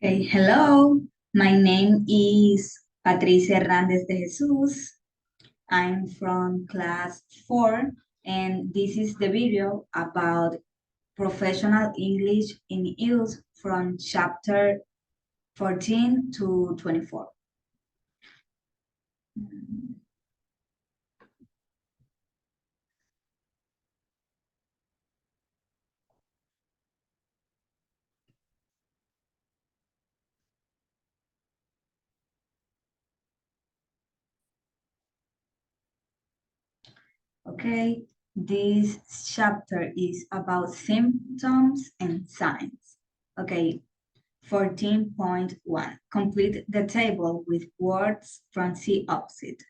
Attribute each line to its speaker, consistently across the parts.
Speaker 1: Okay, hello. My name is Patricia Hernández de Jesús. I'm from class 4, and this is the video about professional English in use from chapter 14 to 24. Okay, this chapter is about symptoms and signs. Okay, 14.1. Complete the table with words from the opposite.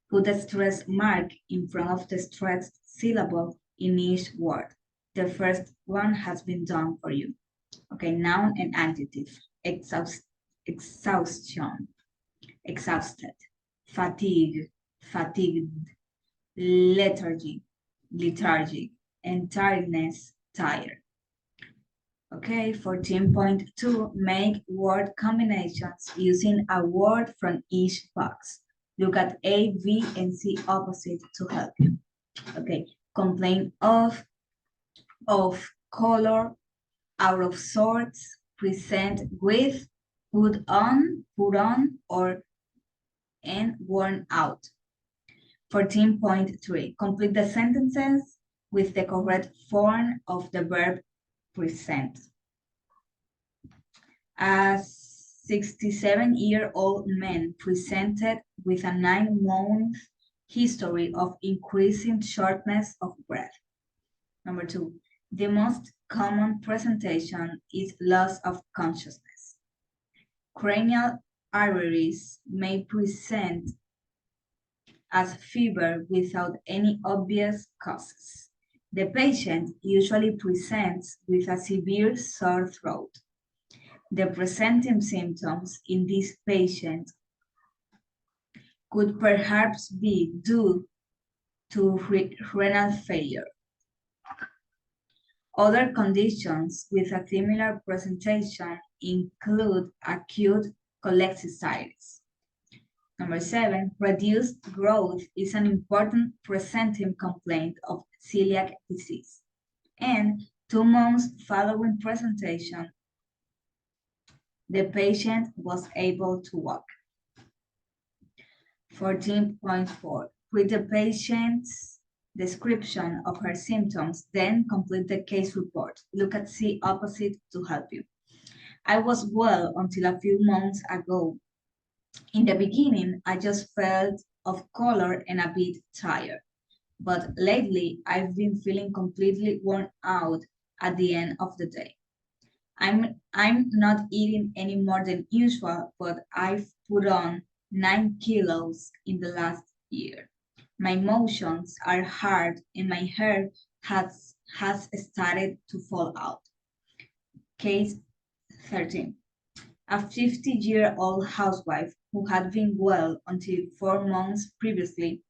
Speaker 1: Put a stress mark in front of the stressed syllable in each word. The first one has been done for you. Okay, noun and adjective. Exhaustion, exhausted. Fatigue, fatigued. Lethargy, lethargic. And tiredness, tired. Okay, 14.2, make word combinations using a word from each box. Look at A, B, and C opposite to help you. Okay, complain of color, out of sorts, present with, put on, or and worn out. 14.3, complete the sentences with the correct form of the verb present. A 67-year-old man presented with a 9-month history of increasing shortness of breath. Number 2, the most common presentation is loss of consciousness. Cranial arteries may present as fever without any obvious causes. The patient usually presents with a severe sore throat. The presenting symptoms in this patient could perhaps be due to renal failure. Other conditions with a similar presentation include acute cholecystitis. Number 7, reduced growth is an important presenting complaint of celiac disease. And 2 months following presentation, the patient was able to walk. 14.4, read the patient's description of her symptoms, then complete the case report. Look at C opposite to help you. I was well until a few months ago. In the beginning, I just felt off color and a bit tired. But lately, I've been feeling completely worn out at the end of the day. I'm not eating any more than usual, but I've put on 9 kilos in the last year. My motions are hard and my hair has started to fall out. Case 13. A 50-year-old housewife who had been well until 4 months previously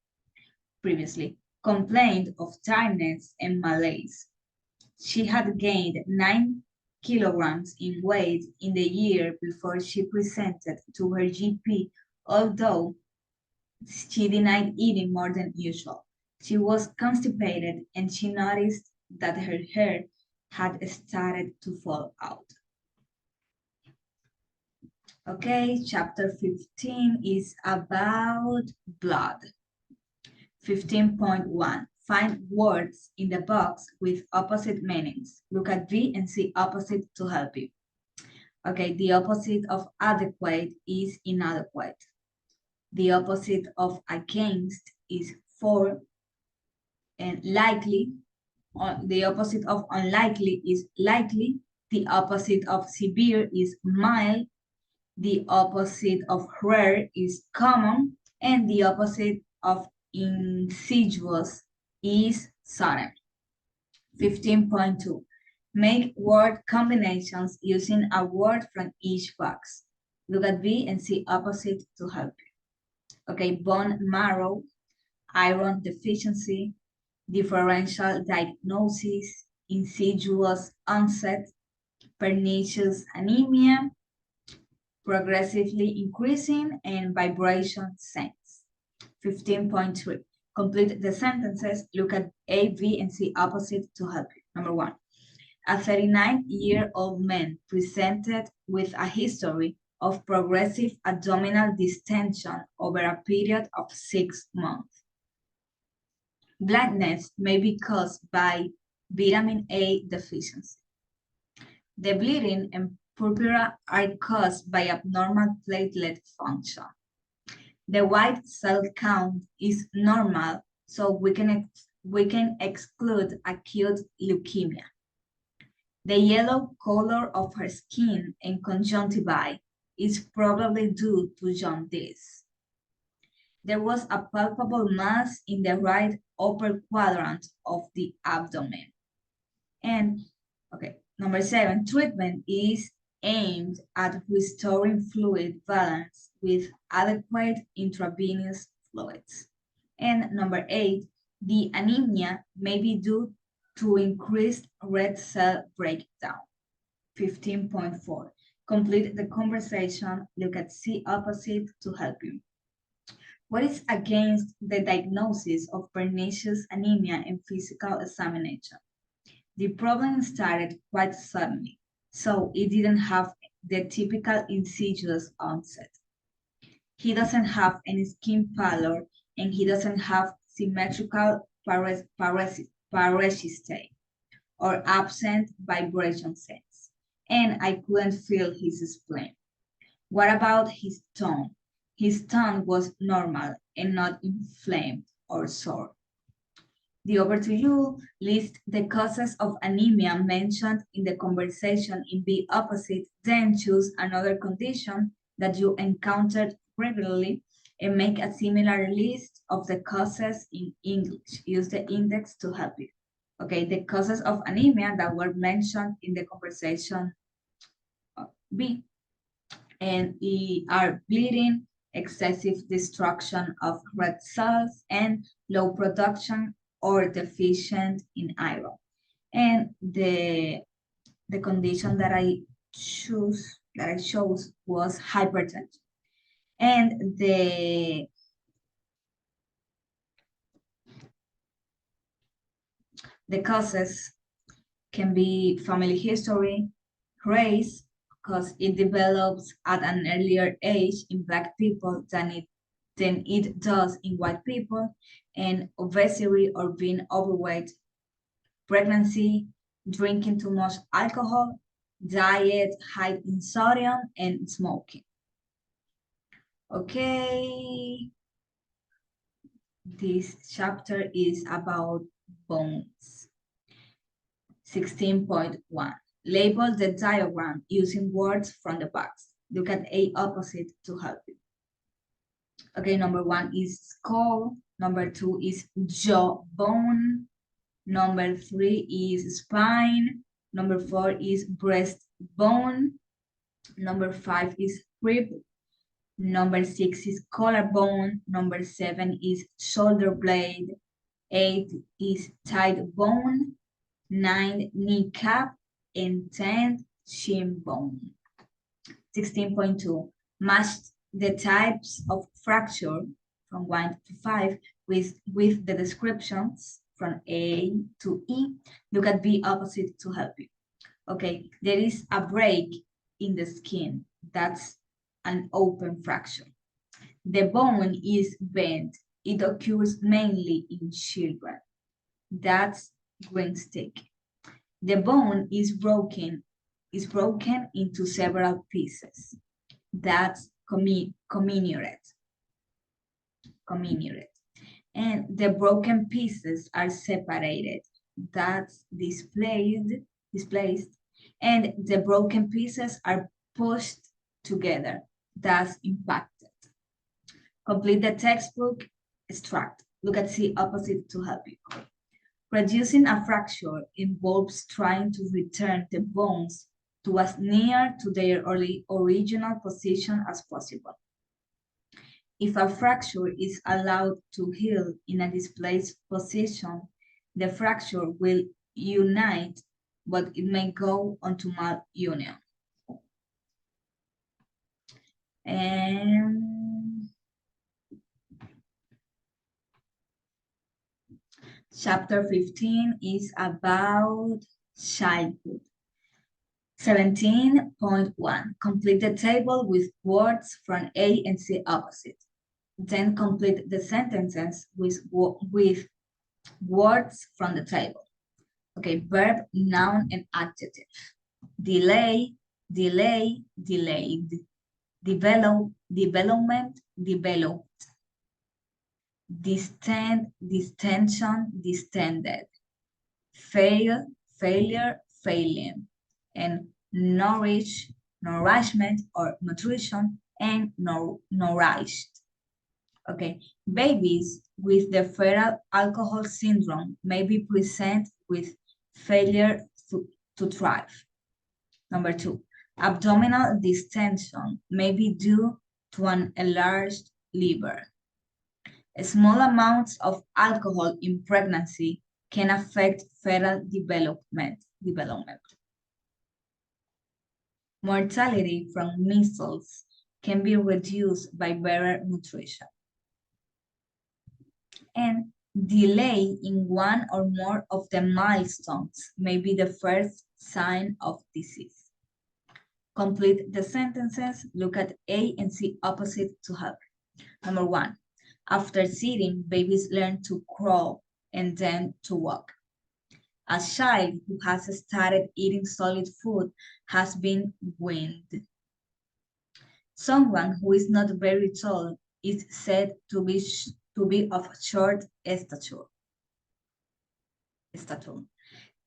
Speaker 1: complained of tiredness and malaise. She had gained 9 kilograms in weight in the year before she presented to her GP, although she denied eating more than usual. She was constipated and she noticed that her hair had started to fall out. Okay, chapter 15 is about blood. 15.1, find words in the box with opposite meanings. Look at B and C opposite to help you. Okay, the opposite of adequate is inadequate. The opposite of against is for, and likely. The opposite of unlikely is likely. The opposite of severe is mild. The opposite of rare is common. And the opposite of insidious is sudden. 15.2, make word combinations using a word from each box. Look at B and see opposite to help you. Okay, bone marrow, iron deficiency, differential diagnosis, insidious onset, pernicious anemia, progressively increasing, and vibration sense. 15.3. Complete the sentences. Look at A, B, and C opposite to help you. Number 1. A 39-year-old man presented with a history of progressive abdominal distension over a period of 6 months. Blindness may be caused by vitamin A deficiency. The bleeding and purpura are caused by abnormal platelet function. The white cell count is normal, so we can exclude acute leukemia. The yellow color of her skin and conjunctivae is probably due to jaundice. There was a palpable mass in the right upper quadrant of the abdomen. And, okay, number 7, treatment is aimed at restoring fluid balance with adequate intravenous fluids. And number 8, the anemia may be due to increased red cell breakdown. 15.4. Complete the conversation. Look at C opposite to help you. What is against the diagnosis of pernicious anemia in physical examination? The problem started quite suddenly, so it didn't have the typical insidious onset. He doesn't have any skin pallor, and he doesn't have symmetrical paresthesiae or absent vibration sense, and I couldn't feel his spleen. What about his tongue? His tongue was normal and not inflamed or sore. The over to you. List the causes of anemia mentioned in the conversation in B opposite, then choose another condition that you encountered regularly and make a similar list of the causes in English. Use the index to help you. Okay, the causes of anemia that were mentioned in the conversation B and E are bleeding, excessive destruction of red cells, and low production or deficient in iron. And the condition that I chose was hypertension. And the causes can be family history, race, because it develops at an earlier age in Black people than it does in white people, and obesity or being overweight, pregnancy, drinking too much alcohol, diet high in sodium, and smoking. Okay, this chapter is about bones. 16.1. Label the diagram using words from the box. Look at A opposite to help you. Okay, number 1 is skull. Number 2 is jawbone. Number 3 is spine. Number 4 is breastbone. Number 5 is rib. Number 6 is collarbone. Number 7 is shoulder blade. 8 is thigh bone. 9 kneecap, and 10 shin bone. 16.2. Match the types of fracture from 1 to 5 with the descriptions from A to E. Look at B opposite to help you. Okay, there is a break in the skin. That's an open fracture. The bone is bent. It occurs mainly in children. That's green stick. The bone is broken into several pieces. That's comminuted. And the broken pieces are separated. That's displaced. And the broken pieces are pushed together. That's impacted. Complete the textbook extract. Look at C opposite to help you. Reducing a fracture involves trying to return the bones to as near to their original position as possible. If a fracture is allowed to heal in a displaced position, the fracture will unite, but it may go on to malunion. And chapter 15 is about childhood. 17.1. Complete the table with words from A and C opposite. Then complete the sentences with words from the table. Okay, verb, noun, and adjective. Delay, delay, delayed. Develop, development, developed. Distant, distension, distended. Fail, failure, failing. And nourish, nourishment or nutrition, and nourished. Okay, babies with the fetal alcohol syndrome may be present with failure to thrive. Number 2, abdominal distension may be due to an enlarged liver. Small amounts of alcohol in pregnancy can affect fetal development. Mortality from measles can be reduced by better nutrition. And delay in one or more of the milestones may be the first sign of disease. Complete the sentences. Look at A and C opposite to help. Number 1, after sitting, babies learn to crawl and then to walk. A child who has started eating solid food has been weaned. Someone who is not very tall is said to be of short stature.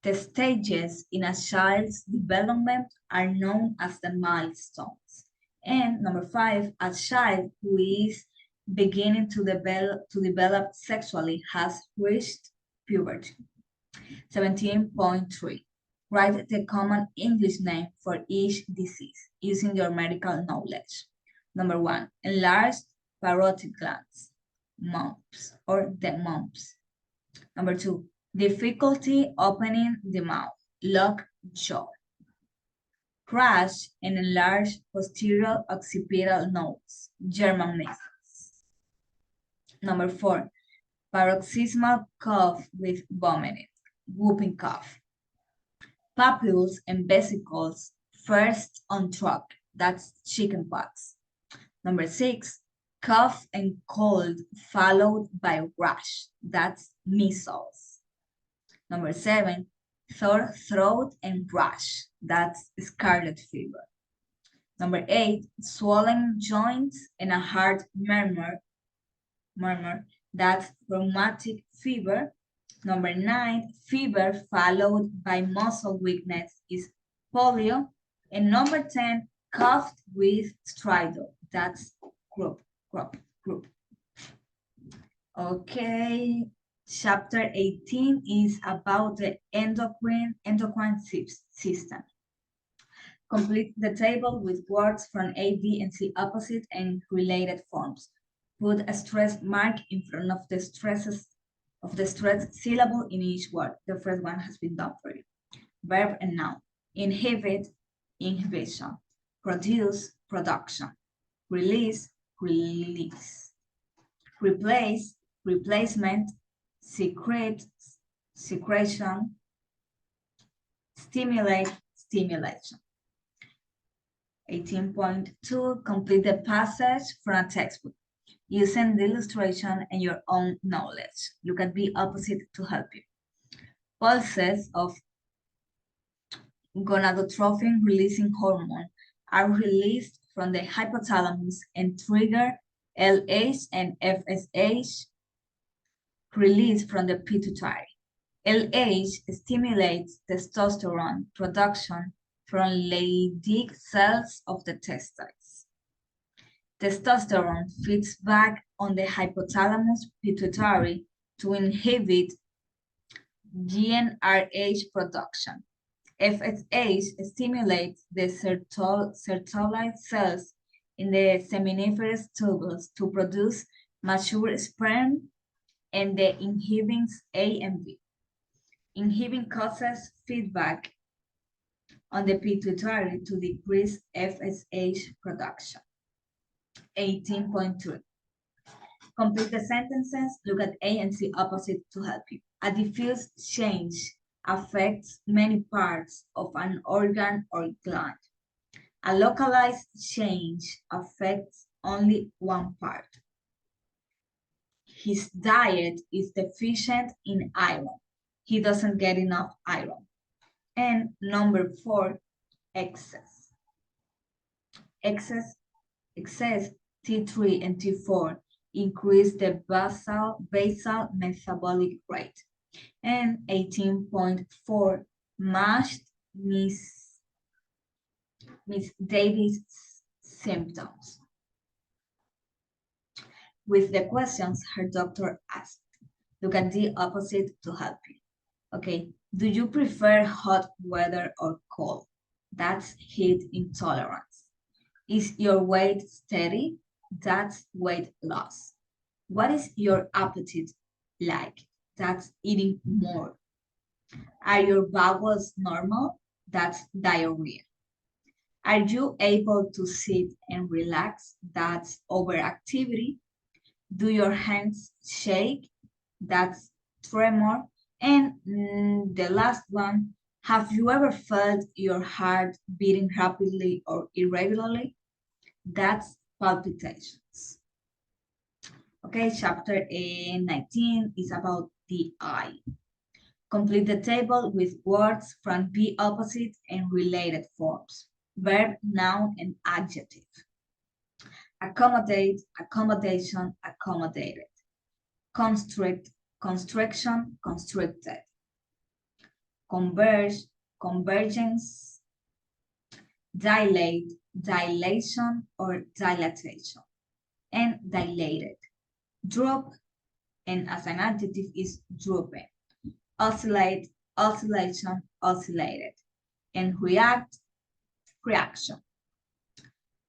Speaker 1: The stages in a child's development are known as the milestones. And number 5, a child who is beginning to develop sexually has reached puberty. 17.3. Write the common English name for each disease using your medical knowledge. Number 1, enlarged parotid glands, mumps or the mumps. Number 2, difficulty opening the mouth, lockjaw. Crash and enlarged posterior occipital nodes, German measles. Number 4, paroxysmal cough with vomiting, whooping cough. Papules and vesicles first on track, that's chickenpox. Number 6, cough and cold followed by rash, that's measles. Number 7, sore throat and rash, that's scarlet fever. Number 8, swollen joints and a hard murmur, that's rheumatic fever. Number 9, fever followed by muscle weakness is polio. And number 10, coughed with stridor, that's group. Okay, chapter 18 is about the endocrine system. Complete the table with words from A, B, and C opposite and related forms. Put a stress mark in front of the stress syllable in each word. The first one has been done for you. Verb and noun. Inhibit, inhibition. Produce, production. Release, release. Replace, replacement. Secrete, secretion. Stimulate, stimulation. 18.2, complete the passage from a textbook using the illustration and your own knowledge. Look at B opposite to help you. Pulses of gonadotrophin releasing hormone are released from the hypothalamus and trigger LH and FSH release from the pituitary. LH stimulates testosterone production from Leydig cells of the testes. Testosterone feeds back on the hypothalamus pituitary to inhibit GnRH production. FSH stimulates the sertolite cells in the seminiferous tubules to produce mature sperm and the inhibins A and B. Inhibin causes feedback on the pituitary to decrease FSH production. 18.2. Complete the sentences. Look at A and C opposite to help you. A diffuse change affects many parts of an organ or gland. A localized change affects only one part. His diet is deficient in iron. He doesn't get enough iron. And number 4, excess. Excess T3 and T4 increase the basal metabolic rate. And 18.4, mashed Miss Davis' symptoms. With the questions her doctor asked, look at the opposite to help you. Okay, do you prefer hot weather or cold? That's heat intolerance. Is your weight steady? That's weight loss. What is your appetite like? That's eating more. Are your bowels normal? That's diarrhea. Are you able to sit and relax? That's overactivity. Do your hands shake? That's tremor. And the last one, have you ever felt your heart beating rapidly or irregularly? That's palpitations. Okay, chapter 19 is about the eye. Complete the table with words from the opposite and related forms. Verb, noun, and adjective. Accommodate, accommodation, accommodated. Constrict, constriction, constricted. Converge, convergence. Dilate, dilation or dilatation. And dilated. Droop, and as an adjective is drooping. Oscillate, oscillation, oscillated. And react, reaction.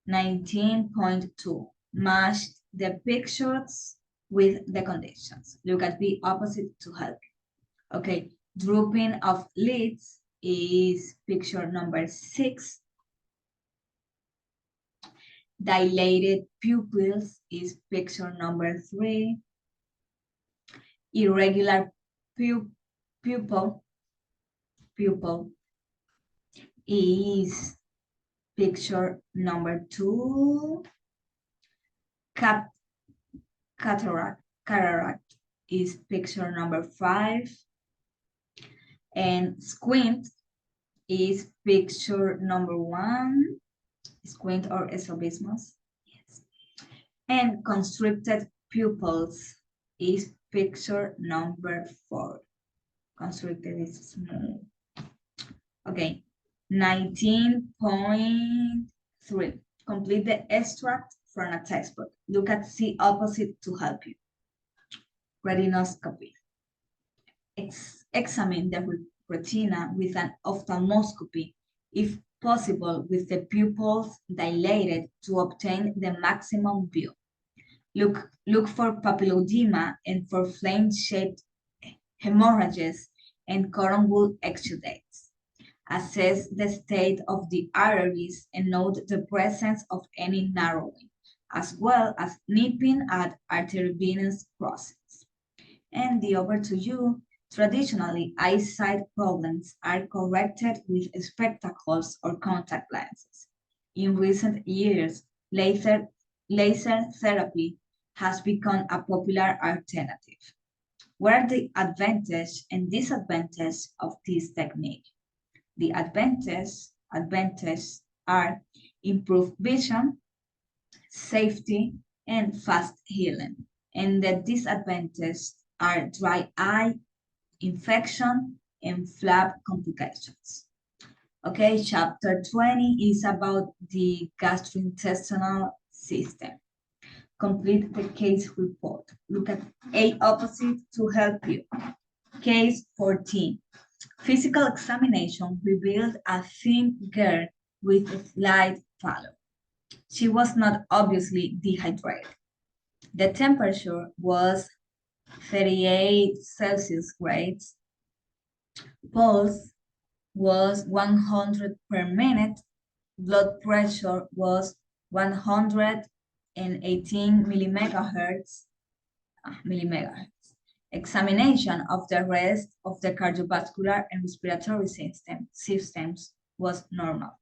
Speaker 1: 19.2, match the pictures with the conditions. Look at the opposite to help you. Okay, drooping of lids is picture number 6. Dilated pupils is picture number 3. Irregular pupil is picture number 2. Cataract is picture number 5. And squint is picture number 1. Squint or strabismus. Yes. And constricted pupils is picture number 4. Constricted is small. Okay, 19.3. Complete the extract from a textbook. Look at the opposite to help you. Retinoscopy. Examine the retina with an ophthalmoscopy, if possible with the pupils dilated to obtain the maximum view. Look for papilledema and for flame-shaped hemorrhages and coronal exudates. Assess the state of the arteries and note the presence of any narrowing, as well as nipping at arteriovenous crossings. And over to you. Traditionally, eyesight problems are corrected with spectacles or contact lenses. In recent years, laser therapy has become a popular alternative. What are the advantages and disadvantages of this technique? The advantages are improved vision, safety, and fast healing. And the disadvantages are dry eye, infection, and flap complications. Okay, chapter 20 is about the gastrointestinal system. Complete the case report. Look at A opposite to help you. Case 14. Physical examination revealed a thin girl with a slight pallor. She was not obviously dehydrated. The temperature was 38 Celsius grades. Pulse was 100 per minute. Blood pressure was 100 and 18 millimegahertz. Examination of the rest of the cardiovascular and respiratory systems was normal.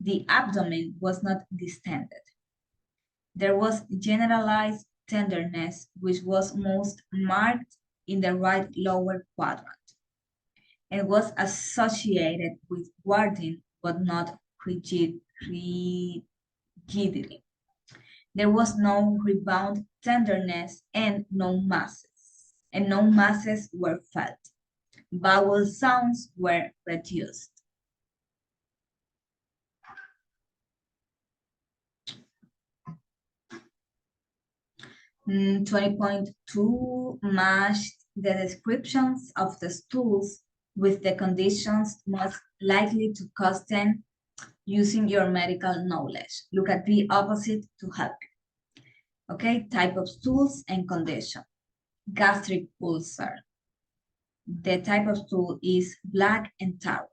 Speaker 1: The abdomen was not distended. There was generalized tenderness, which was most marked in the right lower quadrant, and was associated with warding, but not rigidity. There was no rebound tenderness and no masses were felt. Vowel sounds were reduced. Mm, 20.2 matched the descriptions of the stools with the conditions most likely to cause them using your medical knowledge. Look at the opposite to help you. Okay, type of stools and condition. Gastric ulcer. The type of stool is black and tarry.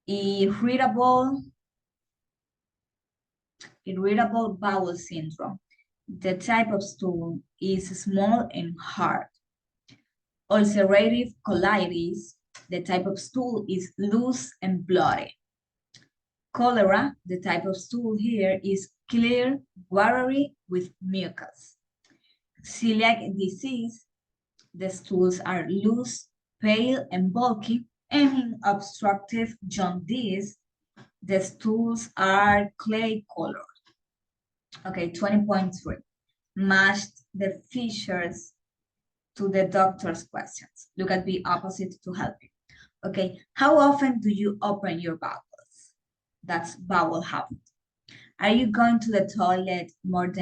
Speaker 1: Irritable bowel syndrome. The type of stool is small and hard. Ulcerative colitis. The type of stool is loose and bloody. Cholera, the type of stool here is clear, watery with mucus. Celiac disease, the stools are loose, pale, and bulky. And in obstructive jaundice, the stools are clay colored. Okay, 20.3. Matched the features to the doctor's questions. Look at the opposite to help you. Okay, how often do you open your bowels? That's bowel habit. Are you going to the toilet more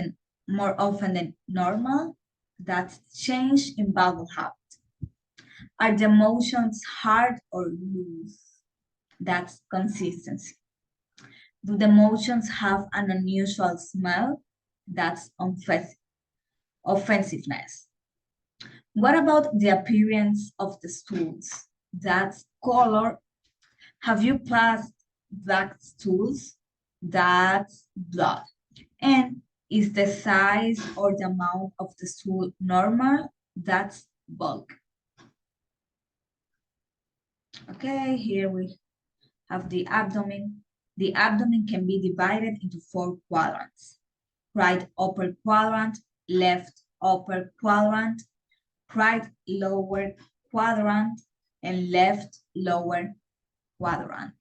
Speaker 1: often than normal? That's change in bowel habit. Are the motions hard or loose? That's consistency. Do the motions have an unusual smell? That's offensiveness. What about the appearance of the stools? That's color. Have you passed black stools? That's blood. And is the size or the amount of the stool normal? That's bulk. Okay, here we have the abdomen. The abdomen can be divided into 4 quadrants. Right upper quadrant, left upper quadrant, right lower quadrant, and left lower quadrant.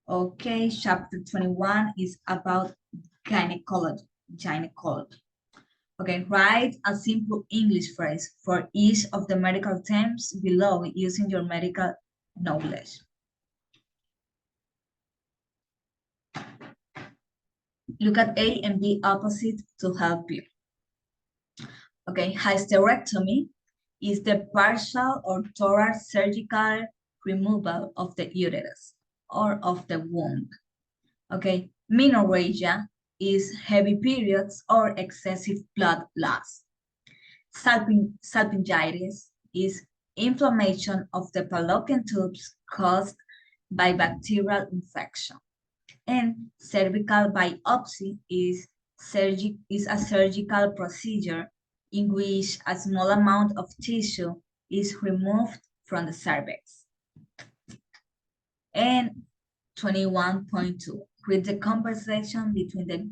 Speaker 1: Okay, chapter 21 is about gynecology. Okay, write a simple English phrase for each of the medical terms below using your medical knowledge. Look at A and B opposite to help you. Okay, hysterectomy is the partial or total surgical removal of the uterus or of the womb. Okay, menorrhagia is heavy periods or excessive blood loss. Salpingitis is inflammation of the fallopian tubes caused by bacterial infection. And cervical biopsy is a surgical procedure in which a small amount of tissue is removed from the cervix. And 21.2, read the conversation between the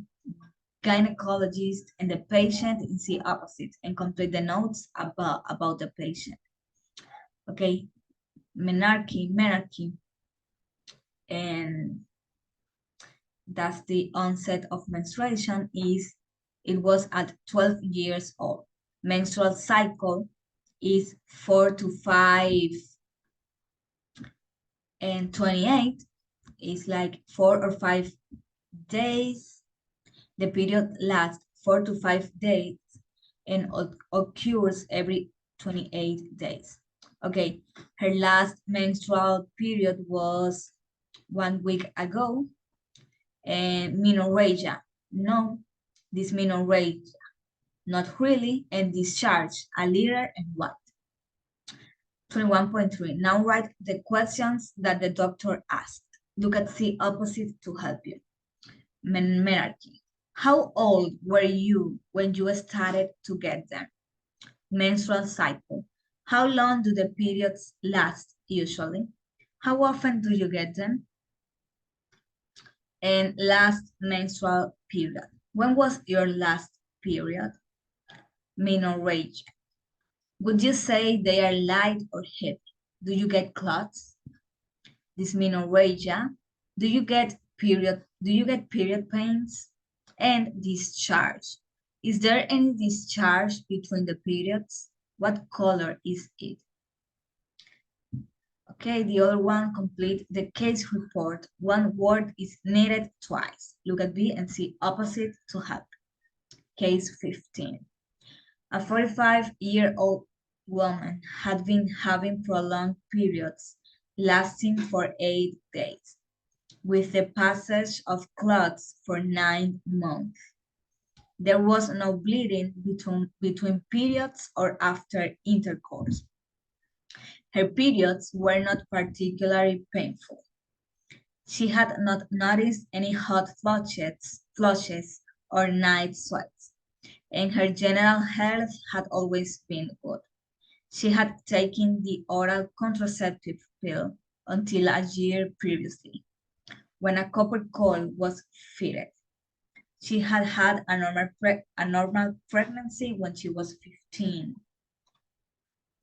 Speaker 1: gynecologist and the patient in C opposite and complete the notes about the patient. Okay, menarche, and that's the onset of menstruation it was at 12 years old. Menstrual cycle is 4 to 5 and 28 is like 4 or 5 days. The period lasts 4 to 5 days and occurs every 28 days. Okay, her last menstrual period was 1 week ago. And menorrhagia, no, dysmenorrhagia, not really, and discharge, a liter and what? 21.3, now write the questions that the doctor asked. Look at C opposite to help you. Menarche. How old were you when you started to get them? Menstrual cycle. How long do the periods last usually? How often do you get them? And last menstrual period. When was your last period? Menorrhagia. Would you say they are light or heavy? Do you get clots? Dysmenorrhagia. Do you get period pains? And discharge. Is there any discharge between the periods? What color is it? Okay, the other one, complete the case report. One word is needed twice. Look at B and see opposite to help. Case 15. A 45-year-old woman had been having prolonged periods lasting for 8 days, with the passage of clots for 9 months. There was no bleeding between periods or after intercourse. Her periods were not particularly painful. She had not noticed any hot flushes or night sweats, and her general health had always been good. She had taken the oral contraceptive pill until a year previously, when a copper coil was fitted. She had had a normal pregnancy when she was 15.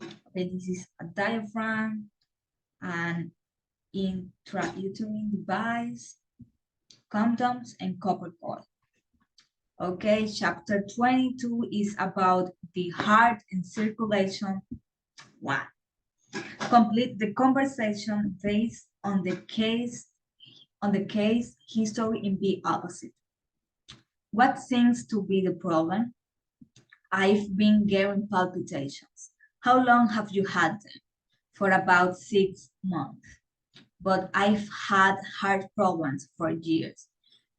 Speaker 1: Okay, this is a diaphragm, an intrauterine device, condoms, and copper coil. Okay, chapter 22 is about the heart and circulation. 1. Complete the conversation based on the case history in the opposite. What seems to be the problem? I've been getting palpitations. How long have you had them? For about 6 months. But I've had heart problems for years,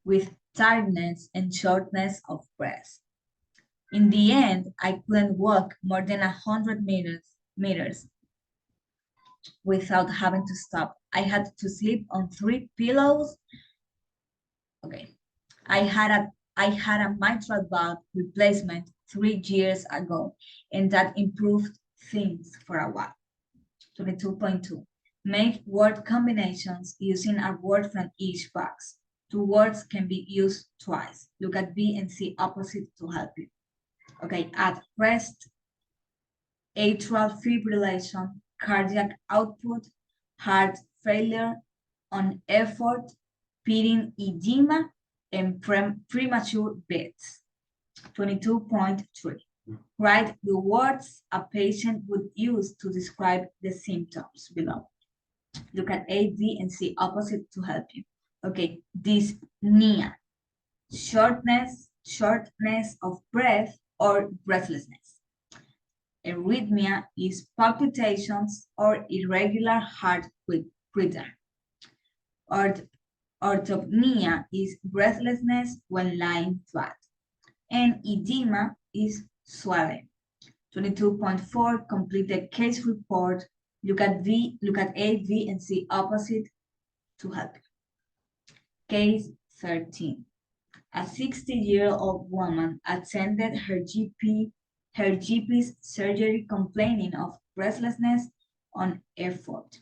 Speaker 1: with tiredness and shortness of breath. In the end, I couldn't walk more than 100 meters without having to stop. I had to sleep on 3 pillows. Okay. I had a mitral valve replacement 3 years ago, and that improved things for a while. 22.2. Make word combinations using a word from each box. 2 words can be used twice. Look at B and C opposite to help you. Okay, at rest, atrial fibrillation, cardiac output, heart failure, on effort, pitting edema, and premature beats. 22.3. Write the words a patient would use to describe the symptoms below. Look at A, B, and C opposite to help you. Okay, dyspnea, shortness of breath or breathlessness. Arrhythmia is palpitations or irregular heart rhythm. Orthopnea is breathlessness when lying flat. And edema is swelling. 22.4, complete the case report. Look at A, B, and C opposite to help you. Case 13. A 60-year-old woman attended her GP's surgery complaining of breathlessness on effort.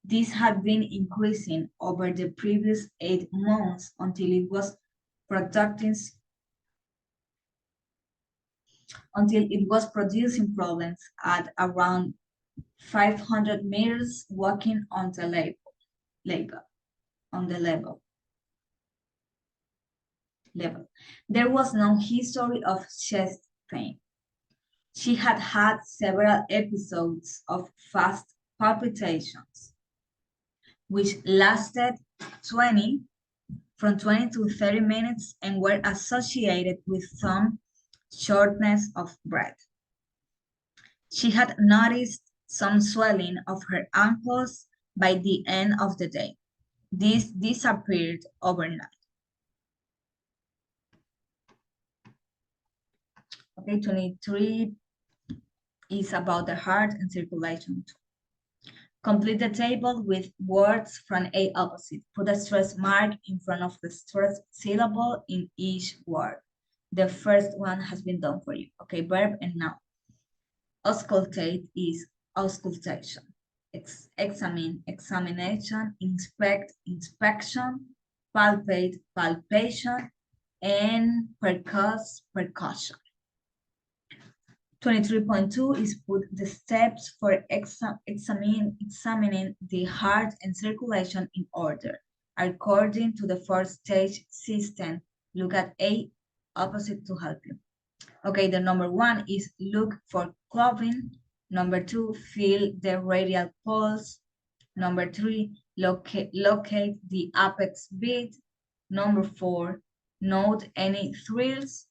Speaker 1: This had been increasing over the previous 8 months until it was producing problems at around 500 meters walking on the level. There was no history of chest pain. She had had several episodes of fast palpitations, which lasted from 20 to 30 minutes and were associated with some shortness of breath. She had noticed some swelling of her ankles by the end of the day. This disappeared overnight. Okay, 23 is about the heart and circulation. Complete the table with words from A opposite. Put a stress mark in front of the stress syllable in each word. The first one has been done for you. Okay, verb and noun. Auscultate is auscultation. Examine, examination. Inspect, inspection. Palpate, palpation. And percuss, percussion. 23.2 is put the steps for examining the heart and circulation in order, according to the four-stage system. Look at A opposite to help you. Okay, the number 1 is look for clothing. Number 2, feel the radial pulse. Number 3, locate the apex beat. Number 4, note any thrills.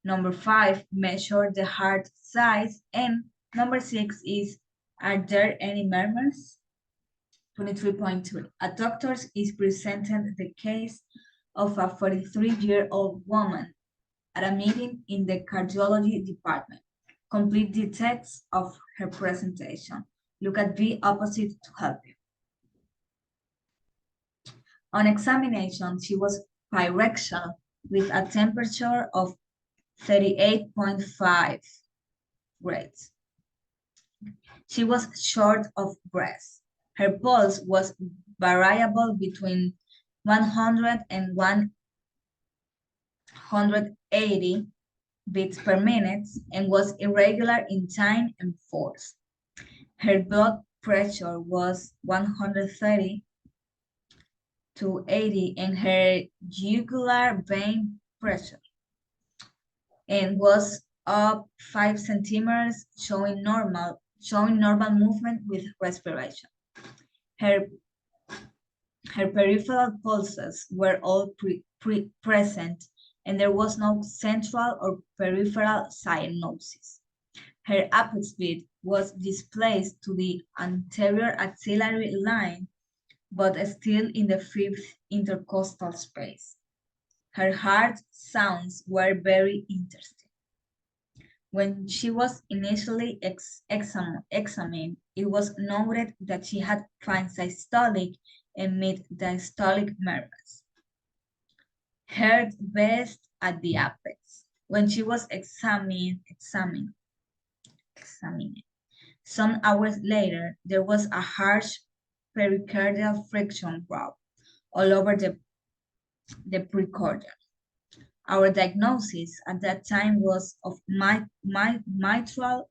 Speaker 1: Number 5, measure the heart size. And number 6 is, are there any murmurs? 23.2, a doctor is presenting the case of a 43-year-old woman at a meeting in the cardiology department. Complete the text of her presentation. Look at B opposite to help you. On examination, she was pyrexia with a temperature of 38.5 grades. She was short of breath. Her pulse was variable between 100 and 180 beats per minute and was irregular in time and force. Her blood pressure was 130 to 80 and her jugular vein pressure and was up 5 centimeters, showing normal movement with respiration. Her peripheral pulses were all present, and there was no central or peripheral cyanosis. Her apex beat was displaced to the anterior axillary line, but still in the 5th intercostal space. Her heart sounds were very interesting. When she was initially examined, it was noted that she had fine systolic and mid-diastolic murmurs. Heard best at the apex. When she was examined, some hours later, there was a harsh pericardial friction rub all over the precordial. Our diagnosis at that time was of mitral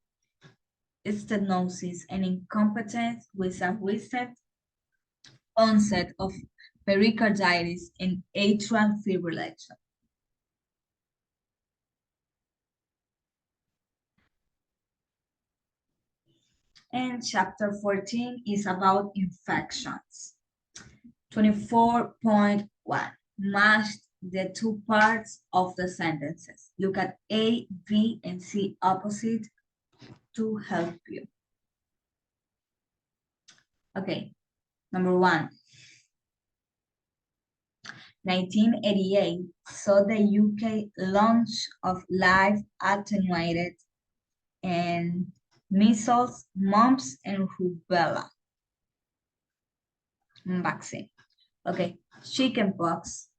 Speaker 1: stenosis and incompetence with a recent onset of pericarditis and atrial fibrillation. And chapter 14 is about infections. 24.1, match the two parts of the sentences. Look at A, B, and C opposite to help you. Okay, number 1. 1988 saw the UK launch of live attenuated and measles, mumps, and rubella vaccine. Okay, chickenpox.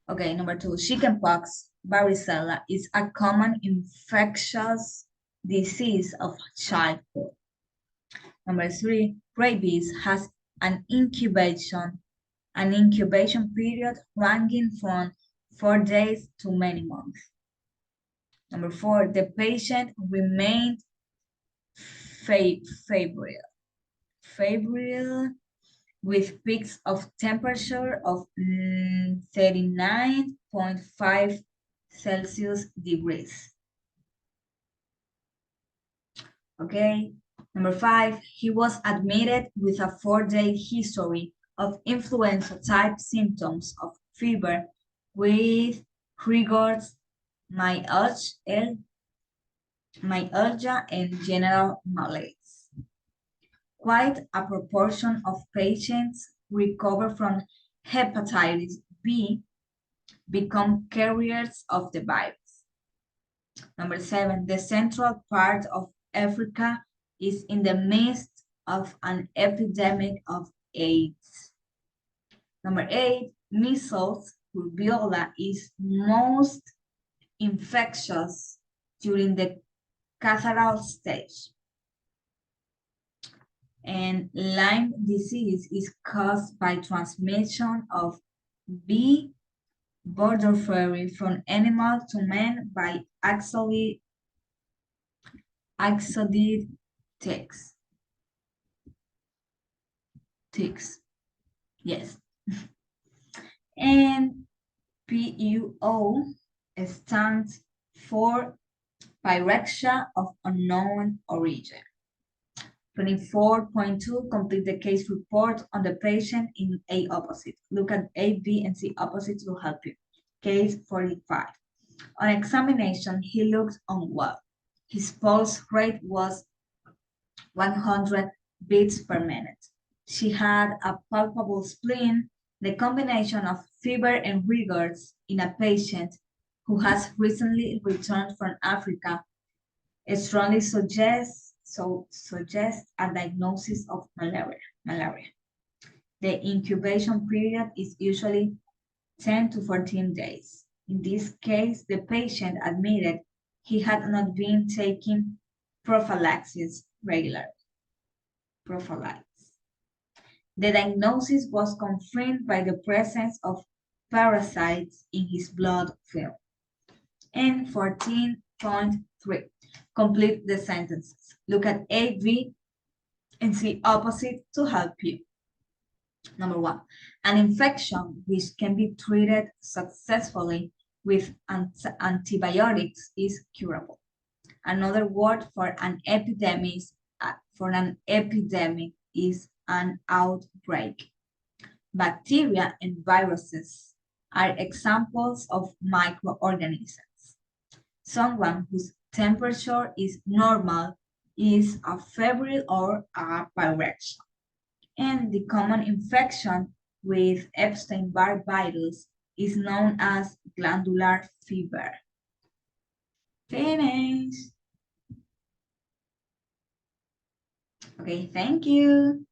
Speaker 1: Okay, number 2, chickenpox, varicella is a common infectious disease of childhood. Number 3, rabies has an incubation period ranging from 4 days to many months. Number 4, the patient remained febrile with peaks of temperature of 39.5 Celsius degrees. Okay, number 5, he was admitted with a 4-day history of influenza-type symptoms of fever with rigors, myalgia, and general malaise. Quite a proportion of patients recover from hepatitis B, become carriers of the virus. Number 7, the central part of Africa is in the midst of an epidemic of AIDS. Number 8, measles, rubella is most infectious during the cathedral stage. And Lyme disease is caused by transmission of B. borderfairy from animal to man by axolid ticks. Yes. And PUO stands for pyrexia of unknown origin. 24.2, complete the case report on the patient in A opposite. Look at A, B, and C opposite to help you. Case 45. On examination, he looked unwell. His pulse rate was 100 beats per minute. She had a palpable spleen. The combination of fever and rigors in a patient who has recently returned from Africa strongly suggests a diagnosis of malaria. The incubation period is usually 10 to 14 days. In this case, the patient admitted he had not been taking prophylaxis regularly. The diagnosis was confirmed by the presence of parasites in his blood film. And 14.3, complete the sentences. Look at A, B, and C opposite to help you. Number 1, an infection which can be treated successfully with antibiotics is curable. Another word for an epidemic is an outbreak. Bacteria and viruses are examples of microorganisms. Someone whose temperature is normal is a febrile or a pyrexia. And the common infection with Epstein-Barr virus is known as glandular fever. Finish. Okay, thank you.